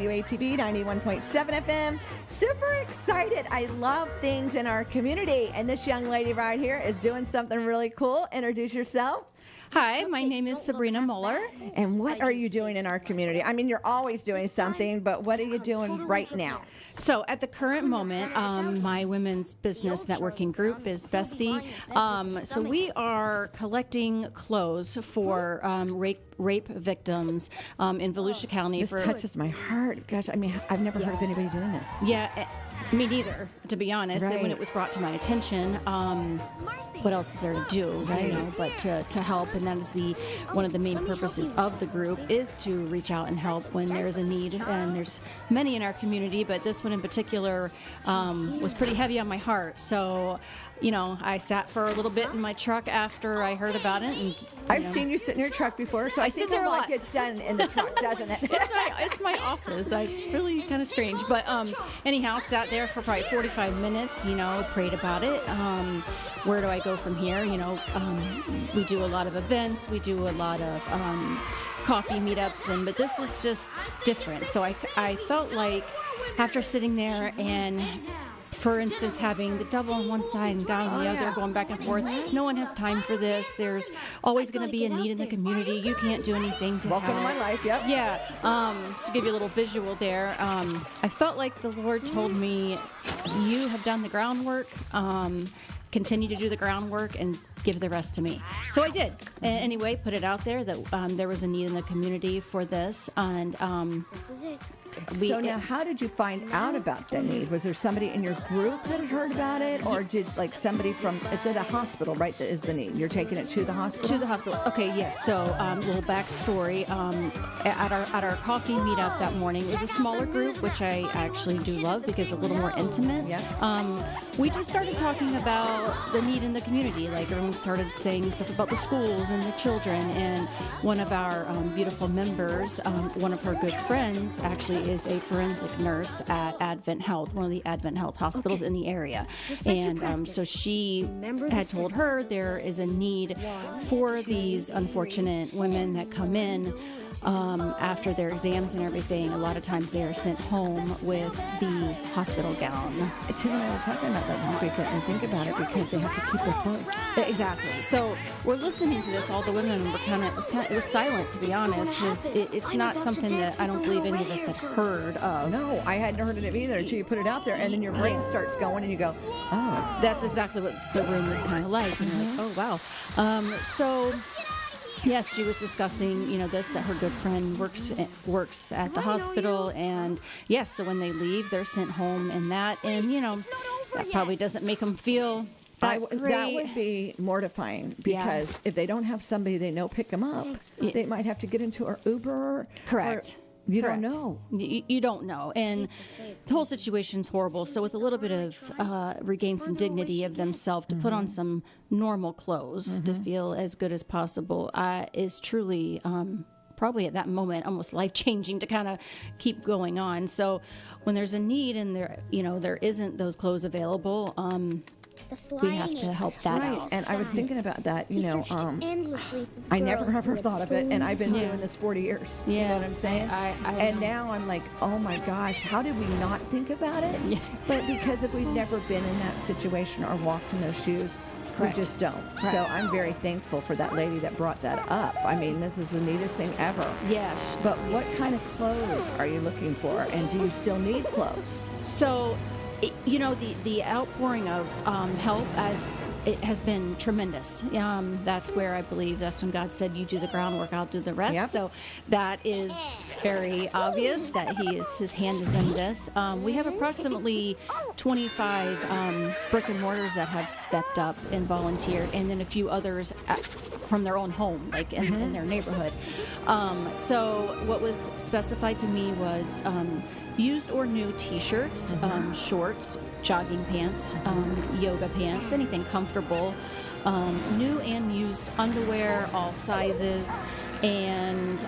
WAPB 91.7 FM. Super excited. I love things in our community. And this young lady right here is doing something really cool. Introduce yourself. Hi, my name is Sabrina Muller. And what are you doing in our community? I mean, you're always doing something, but what are you doing right now? So at the current moment, my women's business networking group is Bestie. So we are collecting clothes for rape victims in Volusia County. This touches my heart. Gosh, I mean, I've never heard of anybody doing this. Yeah, me neither, to be honest. Right. And when it was brought to my attention, what else is there to do, right. you know, but to help. And that is one of the main purposes of the group, is to reach out and help when there's a need. And there's many in our community, but this one in particular was pretty heavy on my heart. So, you know, I sat for a little bit in my truck after I heard about it. And I've seen you sit in your truck before, so I sit think there a like lot. it's done in the truck, doesn't it? It's my office. It's really kind of strange. But anyhow, sat there for probably 45 minutes, you know, prayed about it. Where do I go from here? You know, we do a lot of events. We do a lot of coffee meetups, but this is just different. So I felt like after sitting there and, for instance, having the devil on one side and God on the other, going back and forth. No one has time for this. There's always going to be a need in the community. You can't do anything to Welcome help. to my life, yep. Yeah. To give you a little visual there, I felt like the Lord told me, you have done the groundwork. Continue to do the groundwork and give the rest to me. So I did. Anyway, put it out there that there was a need in the community for this. And This is it. So now, how did you find out about that need? Was there somebody in your group that had heard about it, or did like somebody from? It's at a hospital, right? That is the need. You're taking it to the hospital. To the hospital. Okay, yes. So, little backstory. At our coffee meetup that morning, it was a smaller group, which I actually do love because it's a little more intimate. Yeah. We just started talking about the need in the community. Like, everyone started saying stuff about the schools and the children. And one of our beautiful members, one of her good friends, actually is a forensic nurse at Advent Health, one of the Advent Health hospitals in the area. And so she had told her there is a need for these unfortunate women that come in after their exams and everything. A lot of times they are sent home with the hospital gown. Tim and I were talking about that this week, and think about it because they have to keep their clothes. Exactly. So we're listening to this. All the women were it was silent, to be honest, because it's not something that I don't believe any of us had heard of. No, I hadn't heard of it either until you put it out there, and then your brain starts going, and you go, oh. That's exactly what the room was kind of like. And you're like, oh wow. So. Yes, she was discussing, you know, that her good friend works at the hospital, and yes, so when they leave, they're sent home, and you know, that probably doesn't make them feel that great. That would be mortifying because if they don't have somebody they know pick them up, they might have to get into an Uber. Correct. You don't know. You don't know. And the whole situation's horrible. So with a little bit of regain some dignity of themselves, to put on some normal clothes, to feel as good as possible, is truly probably at that moment almost life-changing to kind of keep going on. So when there's a need and there isn't those clothes available, we have to help that out. And I was thinking about that, you know, endlessly I never ever thought of it, and I've been doing this 40 years. Yeah. You know what I'm saying? I know. Now I'm like, oh my gosh, how did we not think about it? Yeah. But because if we've never been in that situation or walked in those shoes, Correct. we just don't. Right. So I'm very thankful for that lady that brought that up. I mean, this is the neatest thing ever. Yes. But what kind of clothes are you looking for, and do you still need clothes? So, you know, the outpouring of help as it has been tremendous. That's where I believe that's when God said, "You do the groundwork, I'll do the rest." Yep. So that is very obvious that His hand is in this. We have approximately 25 brick and mortars that have stepped up and volunteered, and then a few others from their own home, like in their neighborhood. So what was specified to me was used or new T-shirts, shorts, jogging pants, yoga pants, anything comfortable, new and used underwear, all sizes, and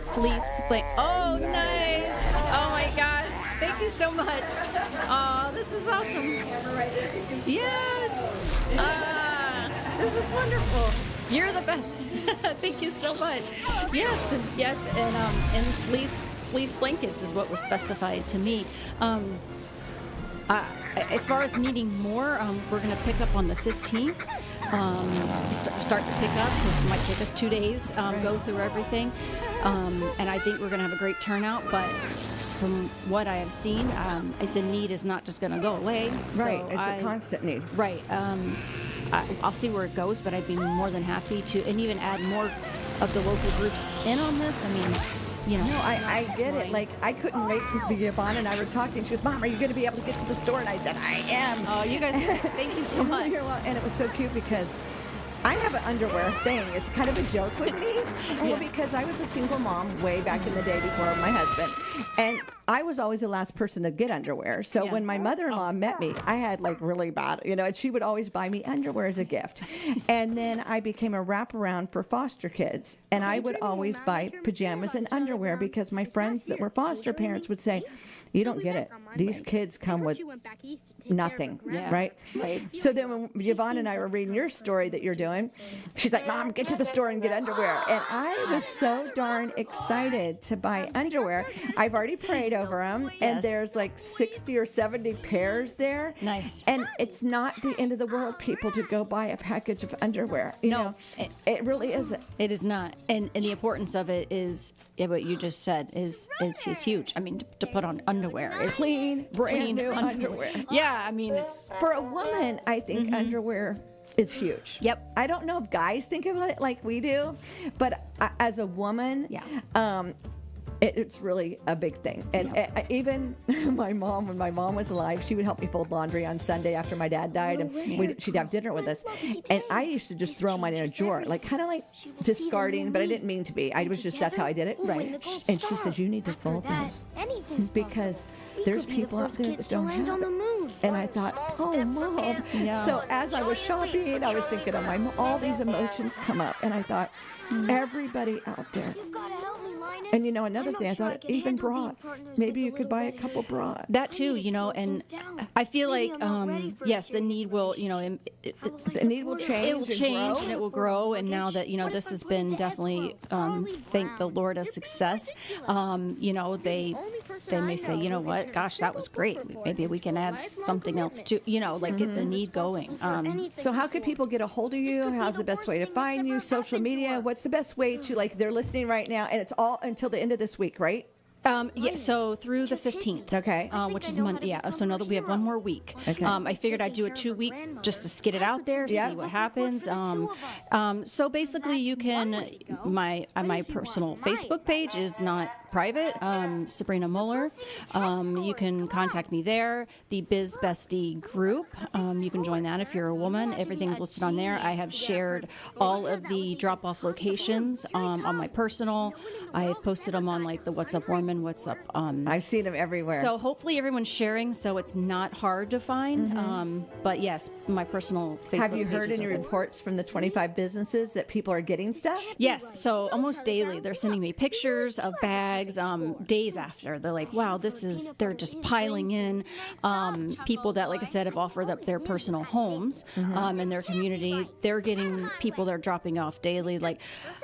fleece. Oh, nice! Oh my gosh! Thank you so much. Oh, this is awesome. Yes. This is wonderful. You're the best. Thank you so much. Yes, and fleece fleece blankets is what was specified to me. As far as needing more, we're going to pick up on the 15th. Start to pick up because it might take us 2 days, go through everything. And I think we're going to have a great turnout. But from what I have seen, the need is not just going to go away. Right. So It's a constant need. Right. I'll see where it goes, but I'd be more than happy to, and even add more of the local groups in on this. I mean, you know. No, I get it. Like, I couldn't wait. Yvonne and I were talking. She goes, Mom, are you going to be able to get to the store? And I said, I am. Oh, you guys, thank you so much. And it was so cute because I have an underwear thing. It's kind of a joke with me. Well, because I was a single mom way back in the day before my husband. And I was always the last person to get underwear. So when my mother-in-law met me, I had like really bad, and she would always buy me underwear as a gift. And then I became a wraparound for foster kids. And I would always buy pajamas and underwear because my friends that were foster parents would say, you don't get it. These kids come with nothing, right? So then when Yvonne and I were reading your story that you're doing, she's like, Mom, get to the store and get underwear. And I was so darn excited to buy underwear. I've already prayed over them, and there's like 60 or 70 pairs there. Nice. And it's not the end of the world, people, to go buy a package of underwear. You know, it really isn't. It is not. And the importance of it is, what you just said is huge. I mean, to put on underwear is Clean, brand new underwear. Yeah, I mean, it's For a woman, I think underwear is huge. Yep. I don't know if guys think about it like we do, but as a woman, it's really a big thing. And even my mom, when my mom was alive, she would help me fold laundry on Sunday after my dad died, and she'd have dinner with us. And I used to just throw mine in a drawer, like kind of like discarding, but I didn't mean to be. I was just, that's how I did it. Right. And she says, you need to fold those because there's people out there that don't have it. And I thought, oh, Mom. So as I was shopping, I was thinking of all these emotions come up, and I thought, everybody out there. And another thing, I thought even bras. Maybe you could buy a couple bras. That too, and I feel like yes, the need will, the need will change. It will change and it will grow. And now that this has been definitely, thank the Lord, a success. They may say, you know what, gosh, that was great. Maybe we can add something else to, get the need going. So how can people get a hold of you? How's the best way to find you? Social media? What's the best way to, they're listening right now, and it's all until the end of this week, right? So through the 15th. Okay. Which is Monday. Yeah. So now that we have one more week. Okay. I figured I'd do a 2-week just to get it out there, see what happens. So basically you can, my personal Facebook page is not private, Sabrina Muller. You can contact me there. The Biz Bestie group, you can join that if you're a woman. Everything's listed on there. I have shared all of the drop-off locations on my personal. I have posted them on the What's Up Woman, What's Up. I've seen them everywhere. So hopefully everyone's sharing, so it's not hard to find. But yes, my personal Facebook. Have you heard any reports from the 25 businesses that people are getting stuff? Yes. So almost daily, they're sending me pictures of bags. Days after, they're like, wow, they're just piling in. People that, like I said, have offered up their personal homes in their community. They're getting people that are dropping off daily. Like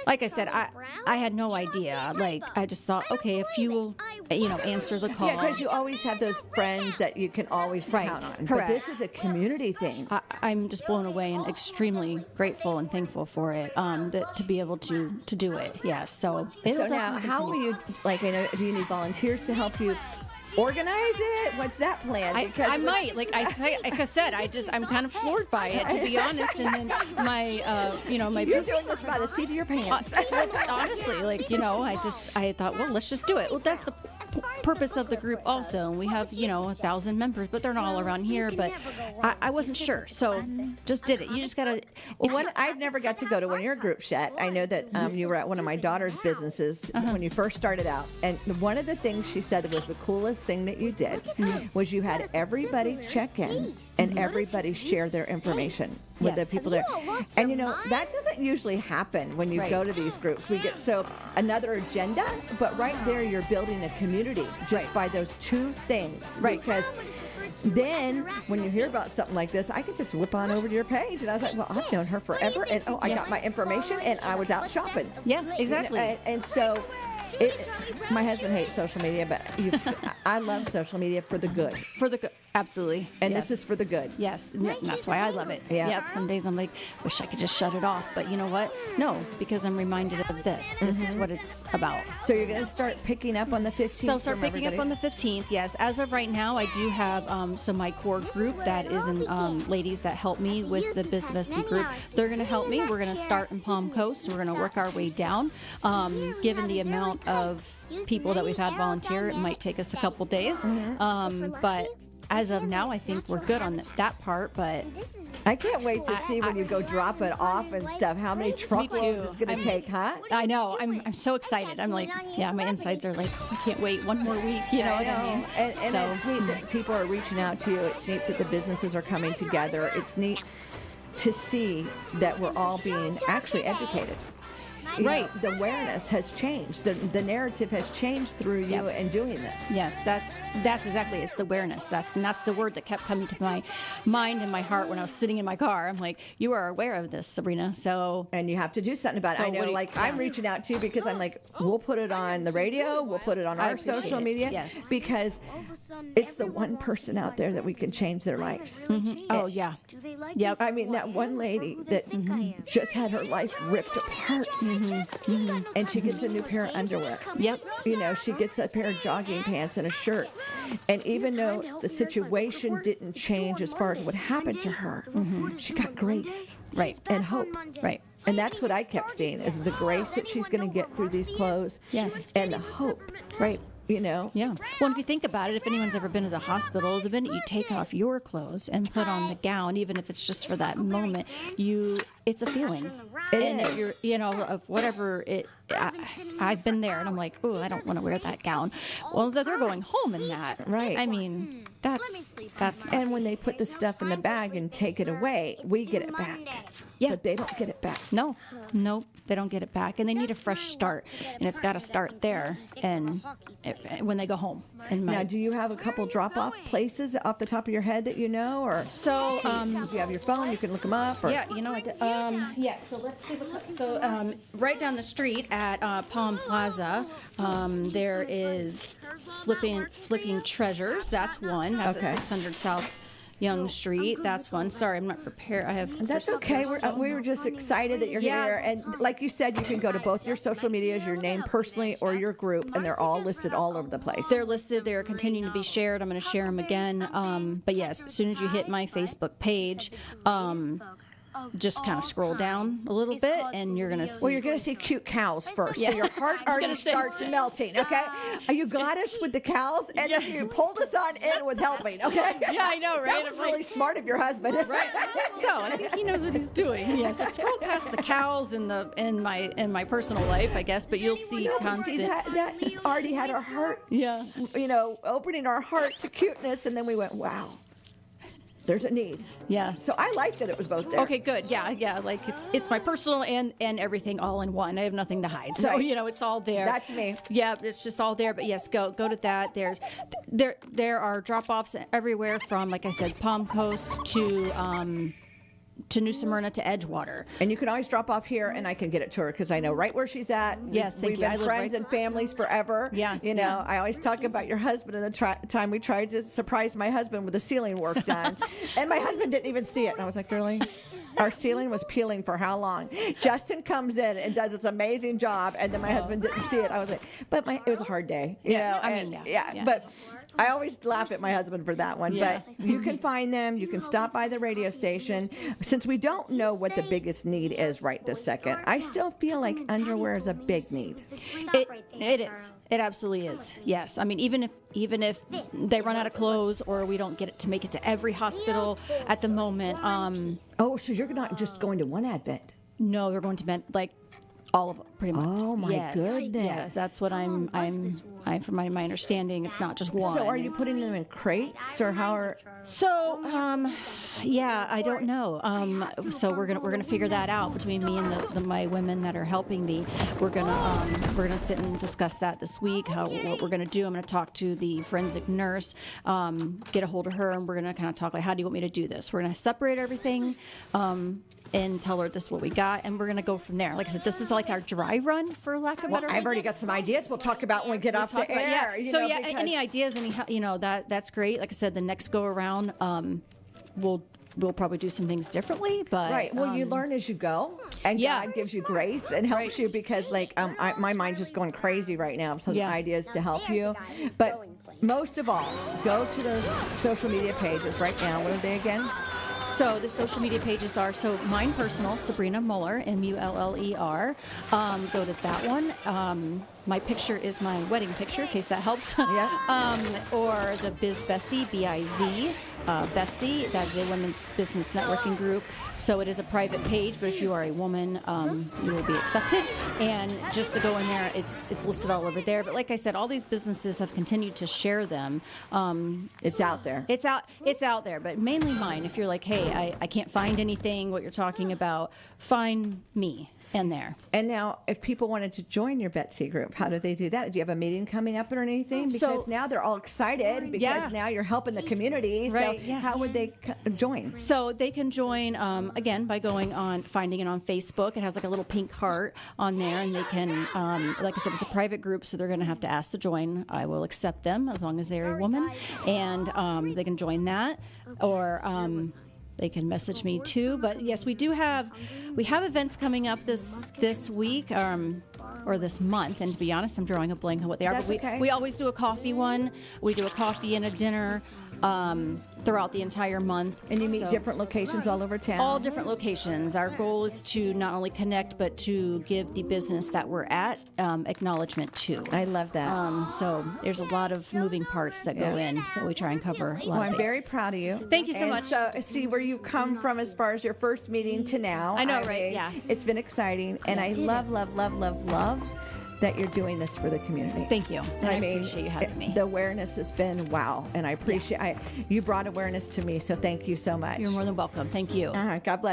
I said, I had no idea. I just thought, okay, if you will, answer the call. Yeah, because you always have those friends that you can always count on. Correct. But this is a community thing. I'm just blown away and extremely grateful and thankful for it, to be able to do it. Yeah. So now, how will you, do you need volunteers to help you organize it? What's that plan? Because I might, like I said, I'm kind of floored by it, to be honest. And then my, my you're doing this by the seat of your pants. Honestly, I thought, well, let's just do it. Well, that's the purpose of the group also. And we have 1,000 members, but they're not all around here. But I wasn't sure, so just did it. You just gotta. Well, I've never got to go to one of your groups yet. I know that you were at one of my daughter's businesses when you first started out, and one of the things she said was the coolest thing that you did was you had everybody check in and everybody share their information with the people there. And that doesn't usually happen when you go to these groups. We get another agenda, but right there you're building a community just by those two things. Because then when you hear about something like this, I could just whip on over to your page. And I was like, well, I've known her forever. And I got my information and I was out shopping. Yeah, exactly. And so My husband hates social media, but I love social media for the good. For the good. Absolutely. And yes. this is for the good. Yes, and that's why I love it. Yeah. Yep. Some days I'm like, wish I could just shut it off, but you know what? No, because I'm reminded of this. This is what it's about. So you're going to start picking up on the 15th. So start from picking up everybody? on the 15th. Yes. As of right now, I do have so my core group that is in ladies that help me with the Bisvesti group. They're going to help me. We're going to start in Palm Coast. We're going to work our way down. Given the amount of people that we've had volunteer, it might take us a couple days. But as of now, I think we're good on that part. But I can't wait to see when you go drop it off and stuff. How many truckloads too. it's going to take, huh? I know. I'm so excited. I'm like, yeah, my insides are like, I can't wait one more week. You know what I mean? And So- it's neat that people are reaching out to you. It's neat that the businesses are coming together. It's neat to see that we're all being actually educated. You know, Right. the awareness has changed. The narrative has changed through you and doing this. Yes, that's exactly. It's the awareness. That's the word that kept coming to my mind and my heart when I was sitting in my car. I'm like, you are aware of this, Sabrina. So And you have to do something about it. So I what know, do you- like, I'm reaching out to you because I'm like, we'll put it on the radio, we'll put it on I our appreciate social it. media. Yes. Because it's the one person out there that we can change their lives. oh yeah, yep. I mean, that one lady that just had her life ripped apart. And she gets a new pair of underwear. Yep. You know, she gets a pair of jogging pants and a shirt. And even though the situation didn't change as far as what happened to her, she got grace. Right. And hope. Right. And that's what I kept seeing, is the grace that she's going to get through these clothes. Yes. And the hope, Right. you know. Yeah. Well, if you think about it, if anyone's ever been to the hospital, the minute you take off your clothes and put on the gown, even if it's just for that moment, it's a feeling. It and is. if you're, you know, of whatever it, I've been there and I'm like, oh, I don't want to wear that gown. Well, they're going home in that. Right. I mean, that's, And when they put the stuff in the bag and take it away, we get it back. Yeah. But they don't get it back. no, they don't get it back. And they need a fresh start. And it's got to start there and when they go home. In my, Now, do you have a couple drop-off places off the top of your head that you know? Or so, if you have your phone, you can look them up? Or? yeah, you know, yeah, so let's see. So, right down the street at Palm Plaza, there is Flipping Treasures. That's one. That's Okay. at 600 South Young Street. That's one. Sorry, I'm not prepared. I have. That's okay. We were just excited that you're Yeah. here. And like you said, you can go to both your social medias, your name personally or your group, and they're all listed all over the place. They're listed. They're continuing to be shared. I'm going to share them again. But yes, as soon as you hit my Facebook page, just kind of scroll down a little bit, and you're going to see. Well, you're going to see cute cows first. So your heart already starts melting, okay? You got us with the cows, and then you pulled us on in with helping, okay? Yeah, I know, right? That was really smart of your husband. Right. So, and I think he knows what he's doing. Yes, so scroll past the cows in my personal life, I guess, but you'll see No, but constant. see, that already had our heart, Yeah. you know, opening our heart to cuteness, and then we went, wow, there's a need. Yeah. So I like that it was both there. Okay, good. Yeah. Like it's my personal and everything all in one. I have nothing to hide. So, Right. you know, it's all there. That's me. Yeah, it's just all there. But yes, go to that. There are drop-offs everywhere from, like I said, Palm Coast to New Smyrna to Edgewater. And you can always drop off here, and I can get it to her because I know right where she's at. Yes, thank We've you. I been live friends right- and families forever. Yeah, You know, yeah. I always talk about your husband and the time we tried to surprise my husband with the ceiling work done. And my husband didn't even see it. And I was like, really? Our ceiling was peeling for how long? Justin comes in and does this amazing job, and then my husband didn't see it. I was like, but it was a hard day. You Yeah, know, I and- mean, yeah. But I always laugh at my husband for that one. Yeah. But you can find them. You can stop by the radio station. Since we don't know what the biggest need is right this second, I still feel like underwear is a big need. It is. It absolutely is. Yes. I mean, even if they run out of clothes or we don't get it to make it to every hospital at the moment, Oh, so you're not just going to one Advent? no, they're going to like all of them, pretty much. Oh, my Yes. goodness. Yes, that's what I'm from my understanding, it's not just one. So are you putting them in crates, or how are? So, yeah, I don't know. So we're gonna figure that out between me and my women that are helping me. We're gonna sit and discuss that this week. What we're gonna do. I'm gonna talk to the forensic nurse, get a hold of her, and we're gonna kind of talk like, how do you want me to do this? We're gonna separate everything. and tell her this is what we got, and we're going to go from there. Like I said, this is like our dry run, for lack of a better I've already got some ideas we'll talk about when we get off the air. Yeah. So any ideas, that's great. Like I said, the next go around, we'll probably do some things differently, but right. Well, you learn as you go, and Yeah. God gives you grace and helps you because, like, my mind's just going crazy right now. Some ideas to help you, but most of all, go to those social media pages right now. What are they again? So the social media pages are, mine personal, Sabrina Muller, Muller. Go to that one. My picture is my wedding picture, in case that helps. Yeah. Or the Biz Bestie, B-I-Z, Bestie. That's a women's business networking group. So it is a private page, but if you are a woman, you will be accepted. And just to go in there, it's listed all over there. But like I said, all these businesses have continued to share them. It's out there. It's out there, but mainly mine. If you're like, hey, I can't find anything, what you're talking about, find me in there. And now, if people wanted to join your Betsy group, how do they do that? Do you have a meeting coming up or anything? Because now they're all excited because now you're helping the community. Right, So how would they join? So they can join, again, by finding it on Facebook. It has like a little pink heart on there, and they can, like I said, it's a private group, so they're going to have to ask to join. I will accept them as long as they're a woman, and they can join that, or they can message me too. But yes, we have events coming up this week or this month. And to be honest, I'm drawing a blank on what they are. That's but okay. we always do a coffee one. We do a coffee and a dinner throughout the entire month. And you meet different locations all over town? All different locations. Our goal is to not only connect, but to give the business that we're at acknowledgement to. I love that. So there's a lot of moving parts that go in. So we try and cover a lot Well, of I'm very bases. proud of you. Thank you so And much. So see where you come from as far as your first meeting to now. I know, right? Yeah. It's been exciting, and I love that you're doing this for the community. Thank you. And I appreciate you having me. The awareness has been wow, and I appreciate you brought awareness to me, so thank you so much. You're more than welcome. Thank you. God bless.